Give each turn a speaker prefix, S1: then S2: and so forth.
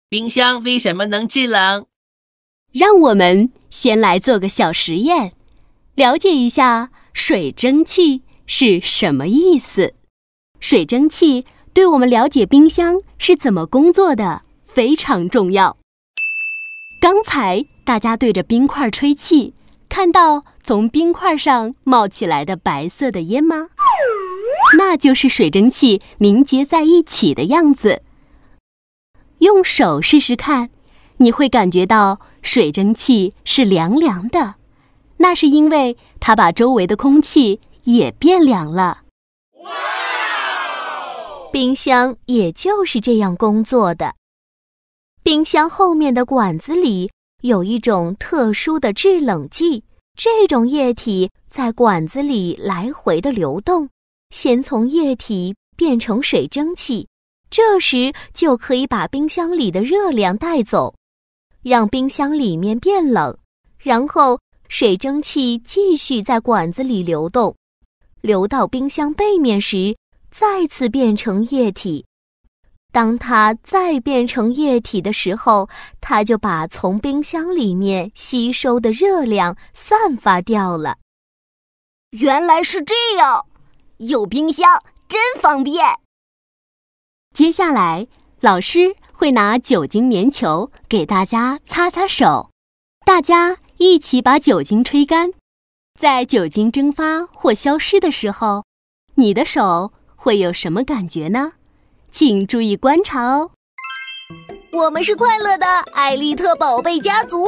S1: 冰箱为什么能制冷？
S2: 让我们先来做个小实验，了解一下水蒸气是什么意思。水蒸气对我们了解冰箱是怎么工作的非常重要。刚才大家对着冰块吹气，看到从冰块上冒起来的白色的烟吗？那就是水蒸气凝结在一起的样子。用手试试看，你会感觉到水蒸气是凉凉的，那是因为它把周围的空气也变凉了。
S3: 冰箱也就是这样工作的。冰箱后面的管子里有一种特殊的制冷剂，这种液体在管子里来回的流动，先从液体变成水蒸气，这时就可以把冰箱里的热量带走，让冰箱里面变冷，然后水蒸气继续在管子里流动，流到冰箱背面时，再次变成液体。当它再变成液体的时候，它就把从冰箱里面吸收的热量散发掉了。
S4: 原来是这样，有冰箱真方便。
S2: 接下来，老师会拿酒精棉球给大家擦擦手，大家一起把酒精吹干。在酒精蒸发或消失的时候，你的手会有什么感觉呢？请注意观察哦。
S4: 我们是快乐的艾丽特宝贝家族。